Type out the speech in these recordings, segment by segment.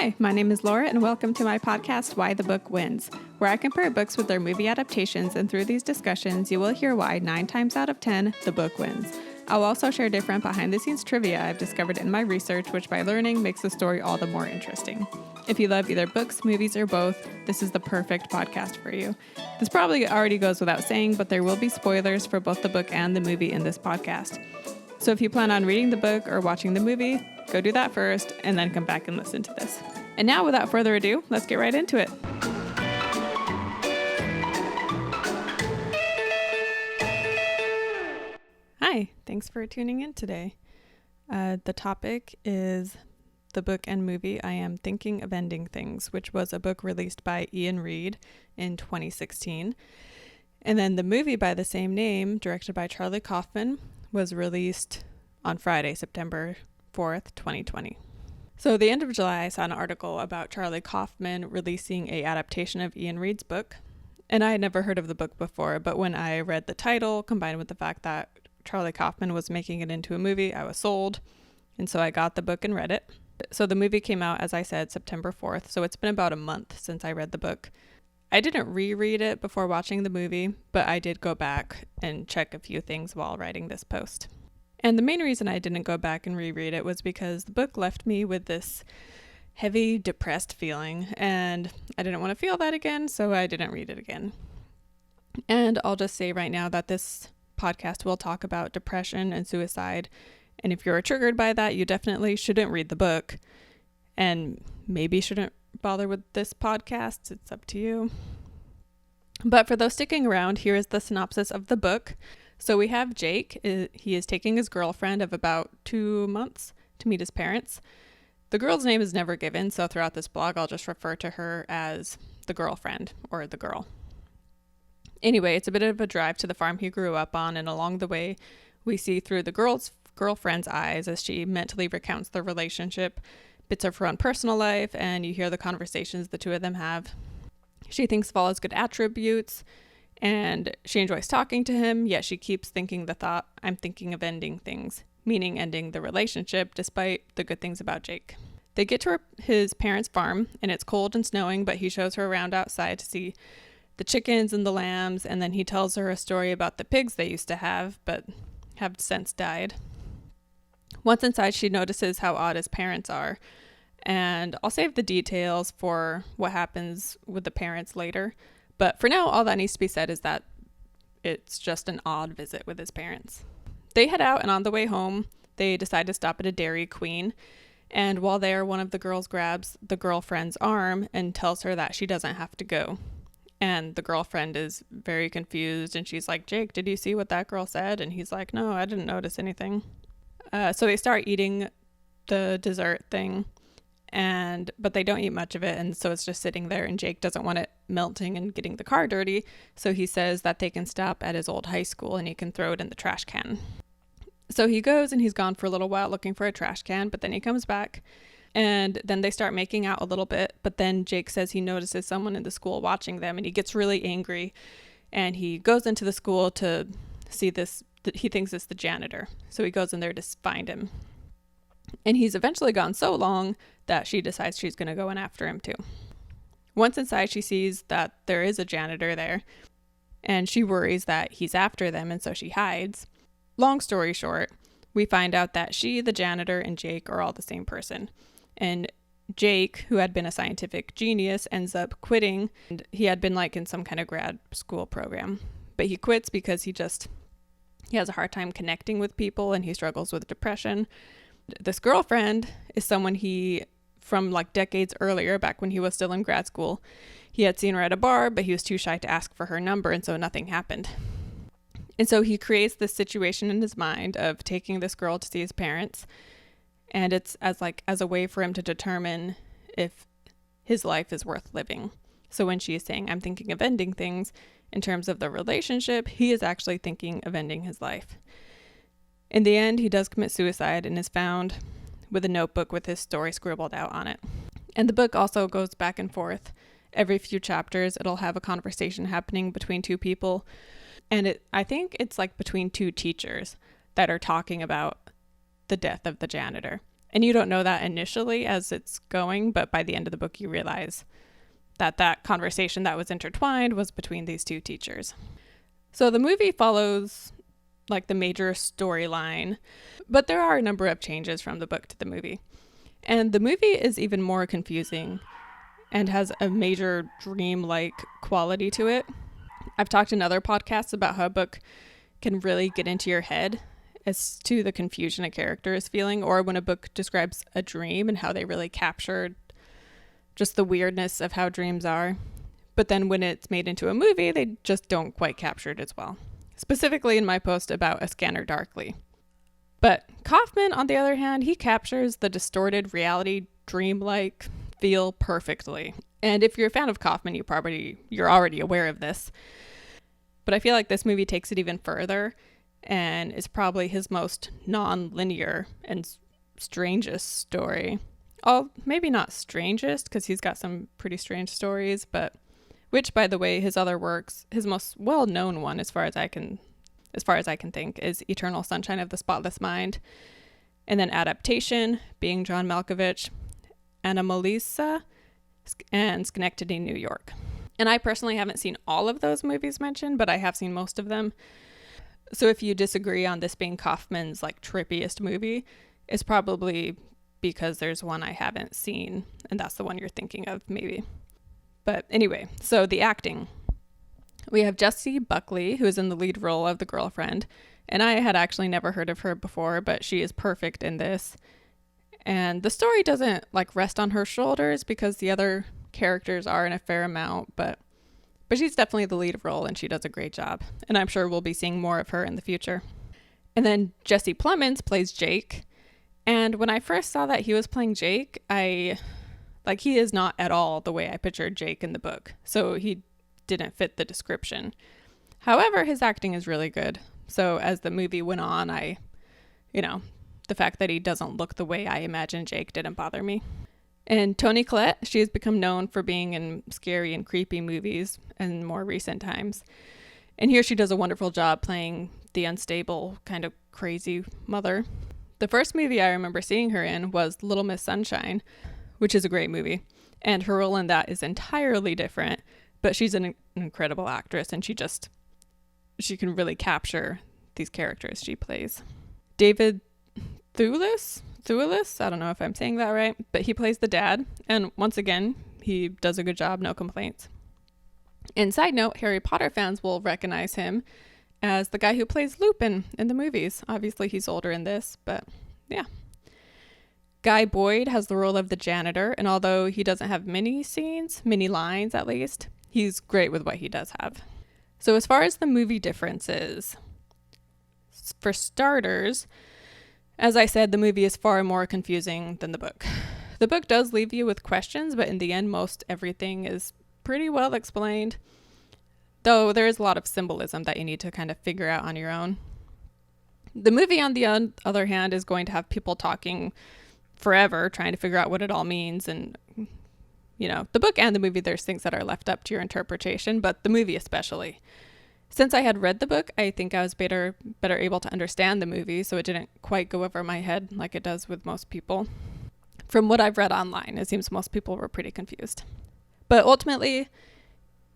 Hi, my name is Laura, and welcome to my podcast, Why the Book Wins, where I compare books with their movie adaptations, and through these discussions, you will hear why 9 times out of 10, the book wins. I'll also share different behind-the-scenes trivia I've discovered in my research, which by learning makes the story all the more interesting. If you love either books, movies, or both, this is the perfect podcast for you. This probably already goes without saying, but there will be spoilers for both the book and the movie in this podcast. So if you plan on reading the book or watching the movie, go do that first, and then come back and listen to this. And now, without further ado, let's get right into it. Hi, thanks for tuning in today. The topic is the book and movie I Am Thinking of Ending Things, which was a book released by Iains Reid in 2016. And then the movie by the same name, directed by Charlie Kaufman, was released on Friday, September 4th, 2020. So at the end of July, I saw an article about Charlie Kaufman releasing a adaptation of Iains Reid's book. And I had never heard of the book before, but when I read the title, combined with the fact that Charlie Kaufman was making it into a movie, I was sold. And so I got the book and read it. So the movie came out, as I said, September 4th. So it's been about a month since I read the book. I didn't reread it before watching the movie, but I did go back and check a few things while writing this post. And the main reason I didn't go back and reread it was because the book left me with this heavy, depressed feeling, and I didn't want to feel that again, so I didn't read it again. And I'll just say right now that this podcast will talk about depression and suicide, and if you're triggered by that, you definitely shouldn't read the book, and maybe shouldn't bother with this podcast. It's up to you. But for those sticking around, here is the synopsis of the book. So we have Jake. He is taking his girlfriend of about 2 months to meet his parents. The girl's name is never given, so throughout this blog, I'll just refer to her as the girlfriend or the girl. Anyway, it's a bit of a drive to the farm he grew up on, and along the way, we see through the girlfriend's eyes as she mentally recounts the relationship, bits of her own personal life, and you hear the conversations the two of them have. She thinks of all his good attributes, and she enjoys talking to him, yet she keeps thinking the thought, I'm thinking of ending things, meaning ending the relationship, despite the good things about Jake. They get to his parents' farm, and it's cold and snowing, but he shows her around outside to see the chickens and the lambs, and then he tells her a story about the pigs they used to have, but have since died. Once inside, she notices how odd his parents are, and I'll save the details for what happens with the parents later. But for now, all that needs to be said is that it's just an odd visit with his parents. They head out, and on the way home, they decide to stop at a Dairy Queen. And while there, one of the girls grabs the girlfriend's arm and tells her that she doesn't have to go. And the girlfriend is very confused, and she's like, Jake, did you see what that girl said? And he's like, no, I didn't notice anything. So they start eating the dessert thing, but they don't eat much of it, and so it's just sitting there, and Jake doesn't want it melting and getting the car dirty, so he says that they can stop at his old high school and he can throw it in the trash can. So he goes, and he's gone for a little while looking for a trash can, but then he comes back, and then they start making out a little bit, but then Jake says he notices someone in the school watching them, and he gets really angry, and he goes into the school to see this. He thinks it's the janitor, so he goes in there to find him. And he's eventually gone so long that she decides she's going to go in after him too. Once inside, she sees that there is a janitor there, and she worries that he's after them, and so she hides. Long story short, we find out that she, the janitor, and Jake are all the same person. And Jake, who had been a scientific genius, ends up quitting. And he had been in some kind of grad school program, but he quits because he has a hard time connecting with people, and he struggles with depression. This girlfriend is someone from decades earlier, back when he was still in grad school, he had seen her at a bar, but he was too shy to ask for her number, and so nothing happened. And so he creates this situation in his mind of taking this girl to see his parents, and it's as a way for him to determine if his life is worth living. So when she is saying, I'm thinking of ending things, in terms of the relationship, he is actually thinking of ending his life. In the end, he does commit suicide and is found with a notebook with his story scribbled out on it. And the book also goes back and forth. Every few chapters, it'll have a conversation happening between two people. And I think it's between two teachers that are talking about the death of the janitor. And you don't know that initially as it's going, but by the end of the book, you realize that that conversation that was intertwined was between these two teachers. So the movie follows like the major storyline, but there are a number of changes from the book to the movie. And the movie is even more confusing and has a major dream-like quality to it. I've talked in other podcasts about how a book can really get into your head as to the confusion a character is feeling, or when a book describes a dream and how they really captured just the weirdness of how dreams are. But then when it's made into a movie, they just don't quite capture it as well. Specifically in my post about A Scanner Darkly. But Kaufman, on the other hand, he captures the distorted reality dream-like feel perfectly. And if you're a fan of Kaufman, you're already aware of this. But I feel like this movie takes it even further and is probably his most non-linear and strangest story. Oh, maybe not strangest, because he's got some pretty strange stories, but which, by the way, his other works, his most well-known one, as far as I can think, is Eternal Sunshine of the Spotless Mind, and then Adaptation, being John Malkovich, Anomalisa, and Schenectady, New York. And I personally haven't seen all of those movies mentioned, but I have seen most of them. So if you disagree on this being Kaufman's like trippiest movie, it's probably because there's one I haven't seen, and that's the one you're thinking of, maybe. But anyway, so the acting. We have Jessie Buckley, who is in the lead role of the girlfriend, and I had actually never heard of her before, but she is perfect in this. And the story doesn't like rest on her shoulders because the other characters are in a fair amount, but she's definitely the lead role and she does a great job. And I'm sure we'll be seeing more of her in the future. And then Jesse Plemons plays Jake. And when I first saw that he was playing Jake, he is not at all the way I pictured Jake in the book. So he didn't fit the description. However, his acting is really good. So as the movie went on, the fact that he doesn't look the way I imagined Jake didn't bother me. And Toni Collette, she has become known for being in scary and creepy movies in more recent times. And here she does a wonderful job playing the unstable, kind of crazy mother. The first movie I remember seeing her in was Little Miss Sunshine, which is a great movie. And her role in that is entirely different, but she's an incredible actress and she can really capture these characters she plays. David Thewlis, I don't know if I'm saying that right, but he plays the dad, and once again, he does a good job, no complaints. And side note, Harry Potter fans will recognize him as the guy who plays Lupin in the movies. Obviously, he's older in this, but yeah. Guy Boyd has the role of the janitor, and although he doesn't have many lines at least, he's great with what he does have. So as far as the movie differences, for starters, as I said, the movie is far more confusing than the book. The book does leave you with questions, but in the end, most everything is pretty well explained, though there is a lot of symbolism that you need to kind of figure out on your own. The movie, on the other hand, is going to have people talking forever, trying to figure out what it all means. And, the book and the movie, there's things that are left up to your interpretation, but the movie especially. Since I had read the book, I think I was better able to understand the movie, so it didn't quite go over my head like it does with most people. From what I've read online, it seems most people were pretty confused. But ultimately,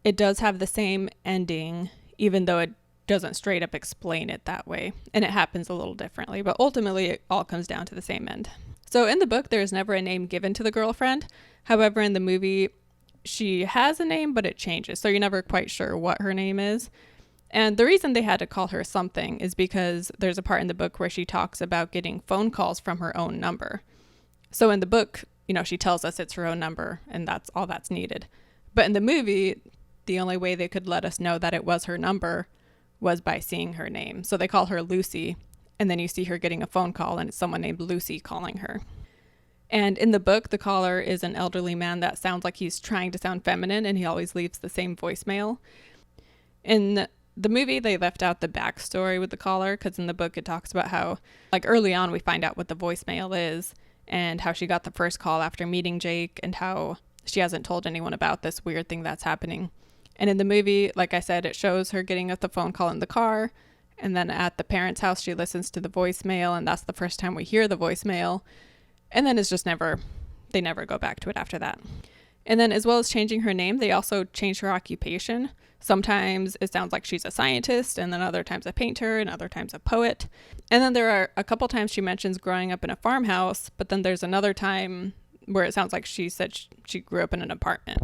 it does have the same ending, even though it doesn't straight up explain it that way, and it happens a little differently, but ultimately it all comes down to the same end. So in the book, there is never a name given to the girlfriend. However, in the movie, she has a name, but it changes, so you're never quite sure what her name is. And the reason they had to call her something is because there's a part in the book where she talks about getting phone calls from her own number. So in the book, she tells us it's her own number and that's all that's needed. But in the movie, the only way they could let us know that it was her number was by seeing her name. So they call her Lucy, and then you see her getting a phone call and it's someone named Lucy calling her. And in the book, the caller is an elderly man that sounds like he's trying to sound feminine, and he always leaves the same voicemail. In the movie, they left out the backstory with the caller, because in the book it talks about how, early on, we find out what the voicemail is and how she got the first call after meeting Jake and how she hasn't told anyone about this weird thing that's happening. And in the movie, like I said, it shows her getting the phone call in the car, and then at the parents' house, she listens to the voicemail, and that's the first time we hear the voicemail. And then they never go back to it after that. And then as well as changing her name, they also change her occupation. Sometimes it sounds like she's a scientist, and then other times a painter, and other times a poet. And then there are a couple times she mentions growing up in a farmhouse, but then there's another time where it sounds like she said she grew up in an apartment.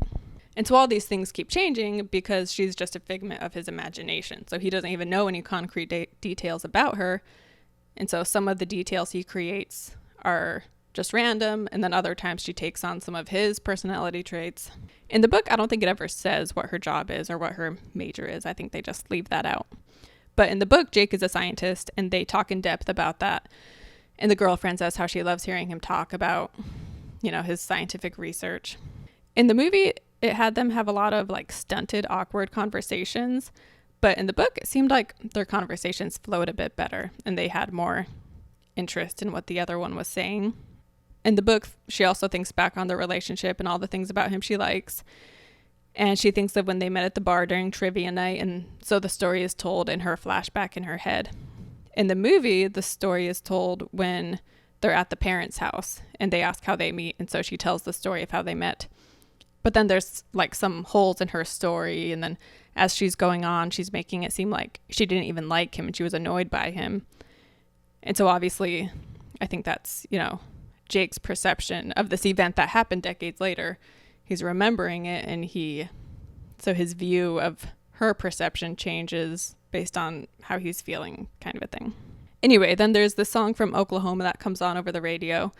And so all these things keep changing because she's just a figment of his imagination. So he doesn't even know any concrete details about her. And so some of the details he creates are just random, and then other times she takes on some of his personality traits. In the book, I don't think it ever says what her job is or what her major is. I think they just leave that out. But in the book, Jake is a scientist, and they talk in depth about that. And the girlfriend says how she loves hearing him talk about, his scientific research. In the movie, it had them have a lot of like stunted, awkward conversations. But in the book, it seemed like their conversations flowed a bit better, and they had more interest in what the other one was saying. In the book, she also thinks back on the relationship and all the things about him she likes. And she thinks of when they met at the bar during trivia night. And so the story is told in her flashback in her head. In the movie, the story is told when they're at the parents' house and they ask how they meet. And so she tells the story of how they met. But then there's like some holes in her story. And then as she's going on, she's making it seem like she didn't even like him and she was annoyed by him. And so obviously, I think that's, Jake's perception of this event that happened decades later. He's remembering it, and so his view of her perception changes based on how he's feeling, kind of a thing. Anyway, then there's the song from Oklahoma that comes on over the radio.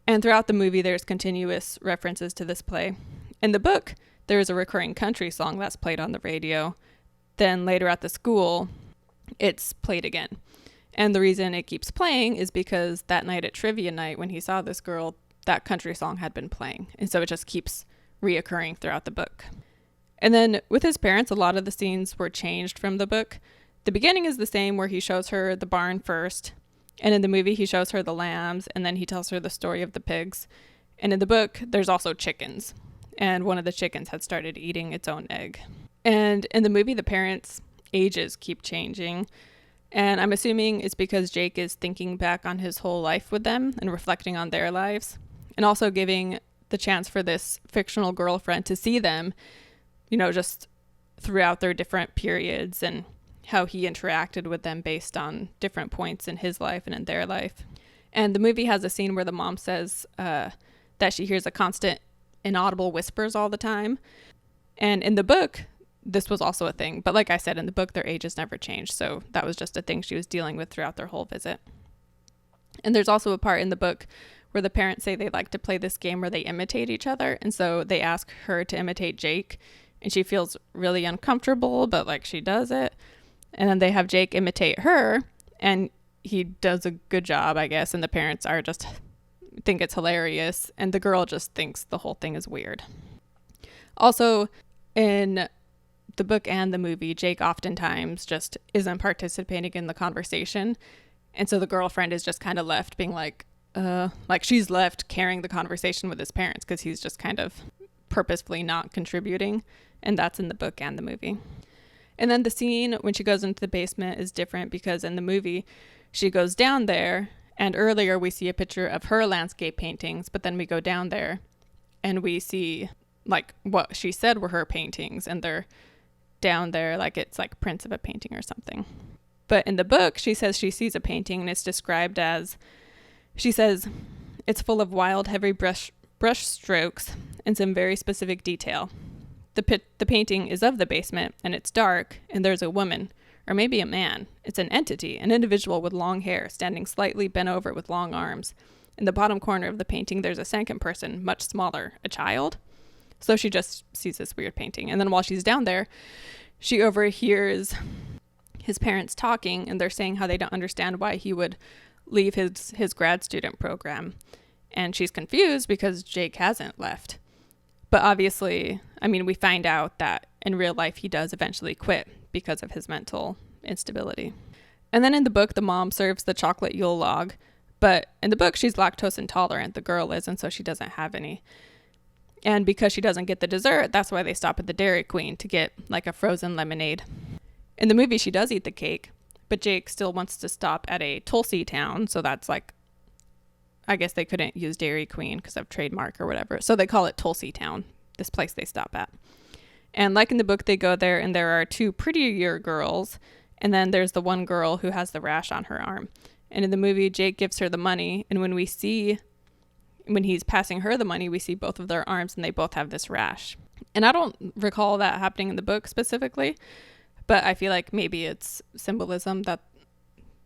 And throughout the movie, there's continuous references to this play. In the book, there is a recurring country song that's played on the radio. Then later at the school, it's played again. And the reason it keeps playing is because that night at trivia night, when he saw this girl, that country song had been playing. And so it just keeps reoccurring throughout the book. And then with his parents, a lot of the scenes were changed from the book. The beginning is the same, where he shows her the barn first. And in the movie, he shows her the lambs, and then he tells her the story of the pigs. And in the book, there's also chickens. And one of the chickens had started eating its own egg. And in the movie, the parents' ages keep changing. And I'm assuming it's because Jake is thinking back on his whole life with them and reflecting on their lives, and also giving the chance for this fictional girlfriend to see them, just throughout their different periods and how he interacted with them based on different points in his life and in their life. And the movie has a scene where the mom says that she hears a constant inaudible whispers all the time. And in the book, this was also a thing. But like I said, in the book, their ages never changed. So that was just a thing she was dealing with throughout their whole visit. And there's also a part in the book where the parents say they like to play this game where they imitate each other. And so they ask her to imitate Jake. And she feels really uncomfortable, but like she does it. And then they have Jake imitate her. And he does a good job, I guess. And the parents think it's hilarious. And the girl just thinks the whole thing is weird. Also, in the book and the movie, Jake oftentimes just isn't participating in the conversation. And so the girlfriend is just kind of left being like she's left carrying the conversation with his parents because he's just kind of purposefully not contributing. And that's in the book and the movie. And then the scene when she goes into the basement is different because in the movie, she goes down there, and earlier we see a picture of her landscape paintings, but then we go down there and we see like what she said were her paintings, and they're down there like it's like prints of a painting or something. But in the book, she says she sees a painting and it's described as, she says, it's full of wild, heavy brush strokes and some very specific detail. The painting is of the basement and it's dark, and there's a woman, or maybe a man. It's an entity, an individual with long hair, standing slightly bent over with long arms. In the bottom corner of the painting, there's a second person, much smaller, a child. So she just sees this weird painting. And then while she's down there, she overhears his parents talking, and they're saying how they don't understand why he would leave his grad student program. And she's confused because Jake hasn't left. But obviously, we find out that in real life he does eventually quit because of his mental instability. And then in the book, the mom serves the chocolate Yule log. But in the book, she's lactose intolerant. The girl is, and so she doesn't have any. And because she doesn't get the dessert, that's why they stop at the Dairy Queen to get like a frozen lemonade. In the movie, she does eat the cake, but Jake still wants to stop at a Tulsi town. So that's like I guess they couldn't use Dairy Queen because of trademark or whatever. So they call it Tulsi Town, this place they stop at. And like in the book, they go there and there are two prettier girls. And then there's the one girl who has the rash on her arm. And in the movie, Jake gives her the money. And when he's passing her the money, we see both of their arms and they both have this rash. And I don't recall that happening in the book specifically, but I feel like maybe it's symbolism that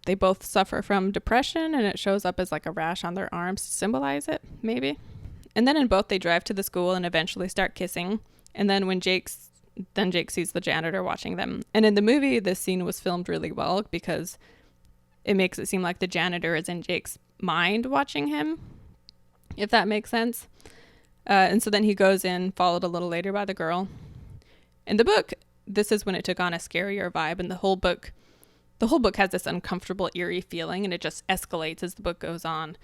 they both suffer from depression and it shows up as like a rash on their arms to symbolize it, maybe. And then in both, they drive to the school and eventually start kissing. And then Jake sees the janitor watching them. And in the movie, this scene was filmed really well because it makes it seem like the janitor is in Jake's mind watching him, if that makes sense. And so then he goes in, followed a little later by the girl. In the book, this is when it took on a scarier vibe, and the whole book has this uncomfortable, eerie feeling, and it just escalates as the book goes on.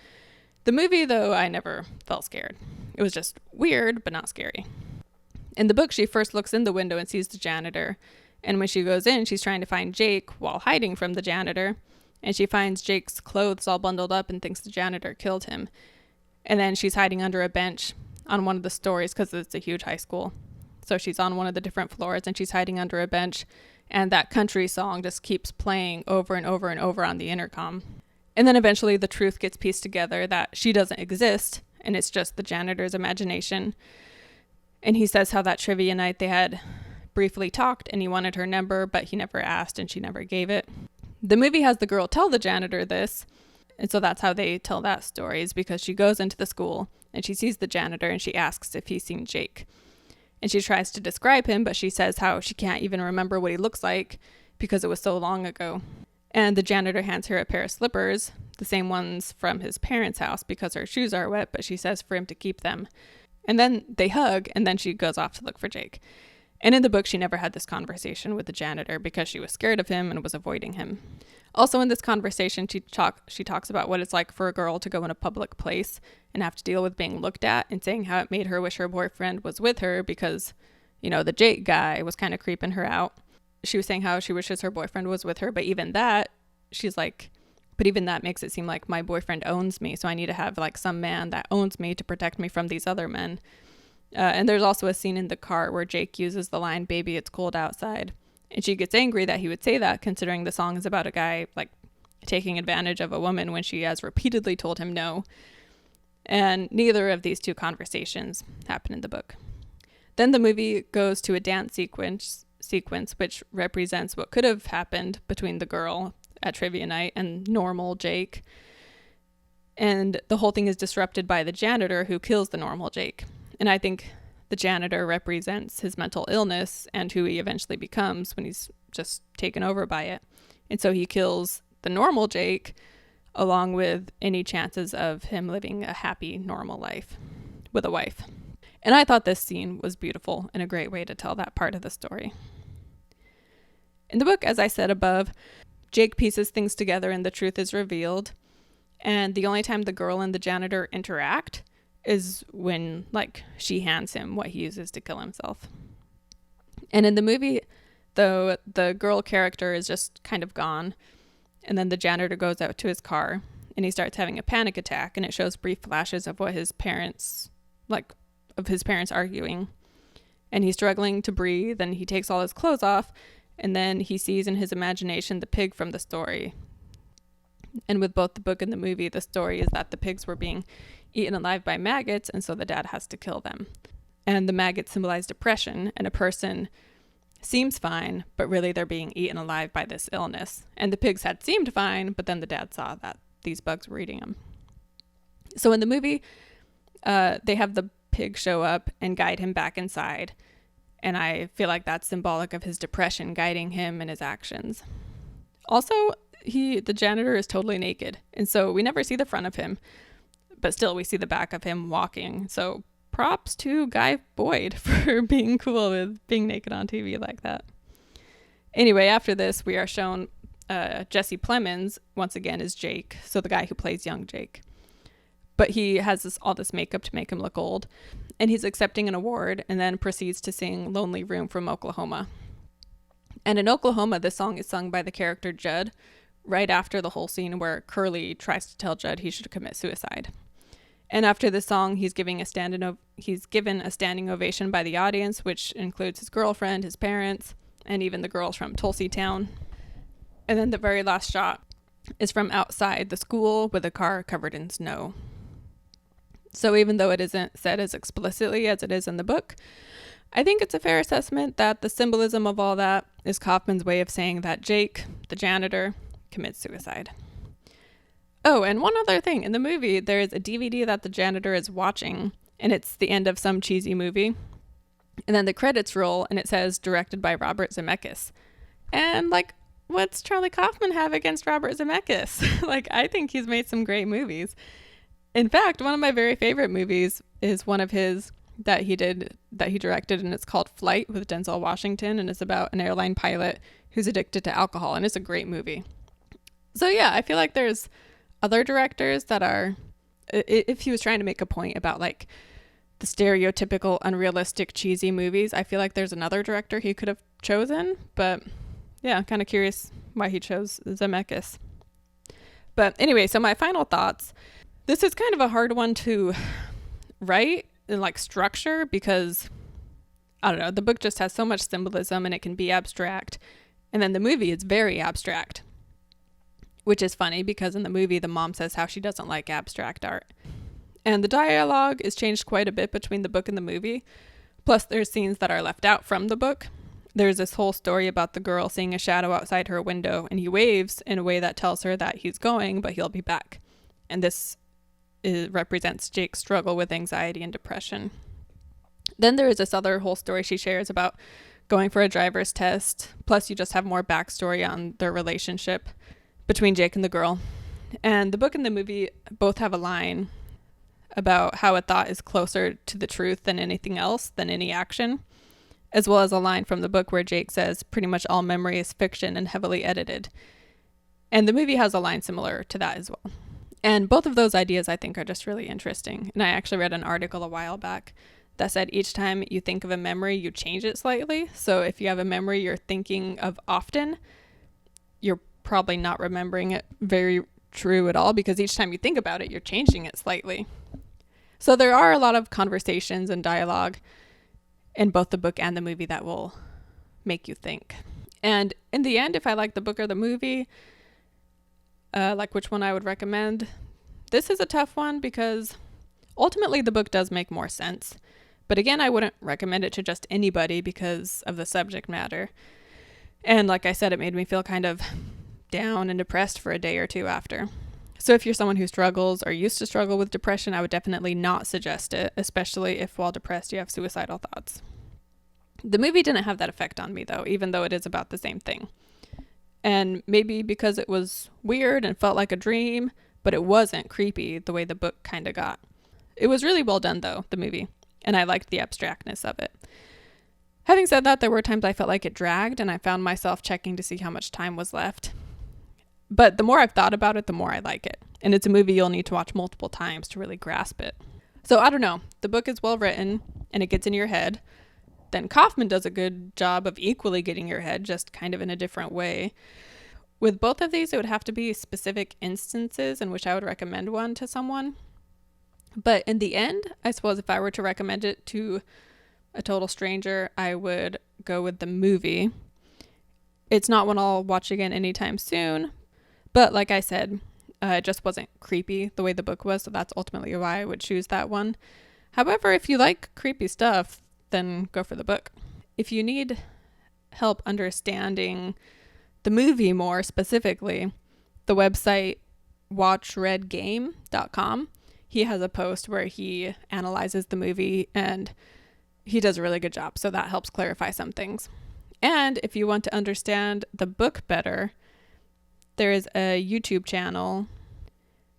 The movie, though, I never felt scared. It was just weird, but not scary. In the book, she first looks in the window and sees the janitor, and when she goes in, she's trying to find Jake while hiding from the janitor, and she finds Jake's clothes all bundled up and thinks the janitor killed him. And then she's hiding under a bench on one of the stories because it's a huge high school. So she's on one of the different floors and she's hiding under a bench, and that country song just keeps playing over and over and over on the intercom. And then eventually the truth gets pieced together that she doesn't exist and it's just the janitor's imagination. And he says how that trivia night they had briefly talked and he wanted her number, but he never asked and she never gave it. The movie has the girl tell the janitor this, and so that's how they tell that story, is because she goes into the school and she sees the janitor and she asks if he's seen Jake. And she tries to describe him, but she says how she can't even remember what he looks like because it was so long ago. And the janitor hands her a pair of slippers, the same ones from his parents' house because her shoes are wet, but she says for him to keep them. And then they hug, and then she goes off to look for Jake. And in the book, she never had this conversation with the janitor because she was scared of him and was avoiding him. Also in this conversation, she talks about what it's like for a girl to go in a public place and have to deal with being looked at, and saying how it made her wish her boyfriend was with her because, the Jake guy was kind of creeping her out. She was saying how she wishes her boyfriend was with her, but even that, she's like, but even that makes it seem like my boyfriend owns me, so I need to have like some man that owns me to protect me from these other men. And there's also a scene in the car where Jake uses the line, "Baby, it's cold outside." And she gets angry that he would say that, considering the song is about a guy like taking advantage of a woman when she has repeatedly told him no. And neither of these two conversations happen in the book. Then the movie goes to a dance sequence which represents what could have happened between the girl at trivia night and normal Jake. And the whole thing is disrupted by the janitor who kills the normal Jake. And I think the janitor represents his mental illness and who he eventually becomes when he's just taken over by it. And so he kills the normal Jake along with any chances of him living a happy, normal life with a wife. And I thought this scene was beautiful and a great way to tell that part of the story. In the book, as I said above, Jake pieces things together and the truth is revealed. And the only time the girl and the janitor interact is when, she hands him what he uses to kill himself. And in the movie, though, the girl character is just kind of gone. And then the janitor goes out to his car and he starts having a panic attack, and it shows brief flashes of what his parents arguing. And he's struggling to breathe, and he takes all his clothes off, and then he sees in his imagination the pig from the story. And with both the book and the movie, the story is that the pigs were being eaten alive by maggots, and so the dad has to kill them. And the maggots symbolize depression, and a person seems fine, but really they're being eaten alive by this illness. And the pigs had seemed fine, but then the dad saw that these bugs were eating them. So in the movie, they have the pig show up and guide him back inside. And I feel like that's symbolic of his depression guiding him in his actions. Also, the janitor is totally naked, and so we never see the front of him, but still we see the back of him walking. So props to Guy Boyd for being cool with being naked on TV like that. Anyway, after this, we are shown Jesse Plemons once again as Jake, so the guy who plays young Jake. But he has all this makeup to make him look old, and he's accepting an award and then proceeds to sing Lonely Room from Oklahoma. And in Oklahoma, this song is sung by the character Judd right after the whole scene where Curly tries to tell Judd he should commit suicide. And after the song, he's given a standing ovation by the audience, which includes his girlfriend, his parents, and even the girls from Tulsi Town. And then the very last shot is from outside the school with a car covered in snow. So even though it isn't said as explicitly as it is in the book, I think it's a fair assessment that the symbolism of all that is Kaufman's way of saying that Jake, the janitor, commits suicide. Oh, and one other thing. In the movie, there is a DVD that the janitor is watching, and it's the end of some cheesy movie. And then the credits roll, and it says, directed by Robert Zemeckis. And, like, what's Charlie Kaufman have against Robert Zemeckis? Like, I think he's made some great movies. In fact, one of my very favorite movies is one of his that he directed, and it's called Flight with Denzel Washington, and it's about an airline pilot who's addicted to alcohol, and it's a great movie. So yeah, I feel like there's other directors that are, if he was trying to make a point about like the stereotypical unrealistic cheesy movies, I feel like there's another director he could have chosen, but yeah, I'm kind of curious why he chose Zemeckis. But anyway, so my final thoughts. This is kind of a hard one to write and like structure because, I don't know, the book just has so much symbolism and it can be abstract. And then the movie is very abstract, which is funny because in the movie, the mom says how she doesn't like abstract art. And the dialogue is changed quite a bit between the book and the movie. Plus, there's scenes that are left out from the book. There's this whole story about the girl seeing a shadow outside her window, and he waves in a way that tells her that he's going, but he'll be back. And this represents Jake's struggle with anxiety and depression. Then there is this other whole story she shares about going for a driver's test. Plus, you just have more backstory on their relationship between Jake and the girl. And the book and the movie both have a line about how a thought is closer to the truth than anything else, than any action, as well as a line from the book where Jake says pretty much all memory is fiction and heavily edited. And the movie has a line similar to that as well. And both of those ideas I think are just really interesting. And I actually read an article a while back that said each time you think of a memory, you change it slightly. So if you have a memory you're thinking of often, you're probably not remembering it very true at all because each time you think about it, you're changing it slightly. So there are a lot of conversations and dialogue in both the book and the movie that will make you think. And in the end, if I like the book or the movie, like which one I would recommend, this is a tough one because ultimately the book does make more sense. But again, I wouldn't recommend it to just anybody because of the subject matter. And like I said, it made me feel kind of down and depressed for a day or two after. So if you're someone who struggles or used to struggle with depression, I would definitely not suggest it, especially if while depressed you have suicidal thoughts. The movie didn't have that effect on me though, even though it is about the same thing. And maybe because it was weird and felt like a dream, but it wasn't creepy the way the book kind of got. It was really well done though, the movie, and I liked the abstractness of it. Having said that, there were times I felt like it dragged and I found myself checking to see how much time was left. But the more I've thought about it, the more I like it. And it's a movie you'll need to watch multiple times to really grasp it. So I don't know. The book is well written and it gets in your head. Then Kaufman does a good job of equally getting your head, just kind of in a different way. With both of these, it would have to be specific instances in which I would recommend one to someone. But in the end, I suppose if I were to recommend it to a total stranger, I would go with the movie. It's not one I'll watch again anytime soon. But like I said, it just wasn't creepy the way the book was, so that's ultimately why I would choose that one. However, if you like creepy stuff, then go for the book. If you need help understanding the movie more specifically, the website watchredgame.com, he has a post where he analyzes the movie and he does a really good job, so that helps clarify some things. And if you want to understand the book better, there is a YouTube channel.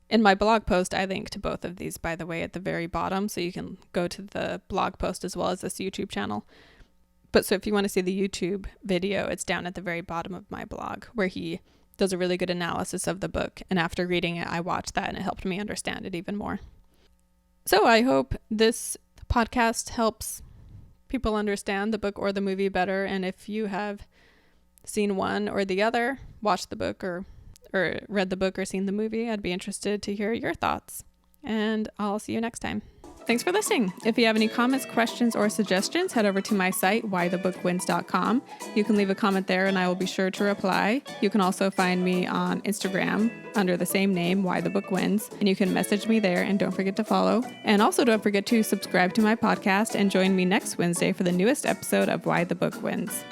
In my blog post, I link to both of these, by the way, at the very bottom, so you can go to the blog post as well as this YouTube channel. But so if you want to see the YouTube video, it's down at the very bottom of my blog, where he does a really good analysis of the book. And after reading it, I watched that and it helped me understand it even more. So I hope this podcast helps people understand the book or the movie better. And if you have seen one or the other, watched the book or read the book or seen the movie, I'd be interested to hear your thoughts. and I'll see you next time. Thanks for listening. If you have any comments, questions, or suggestions, head over to my site, whythebookwins.com. You can leave a comment there and I will be sure to reply. You can also find me on Instagram under the same name, Why the Book Wins, and you can message me there, and don't forget to follow. And also don't forget to subscribe to my podcast and join me next Wednesday for the newest episode of Why the Book Wins.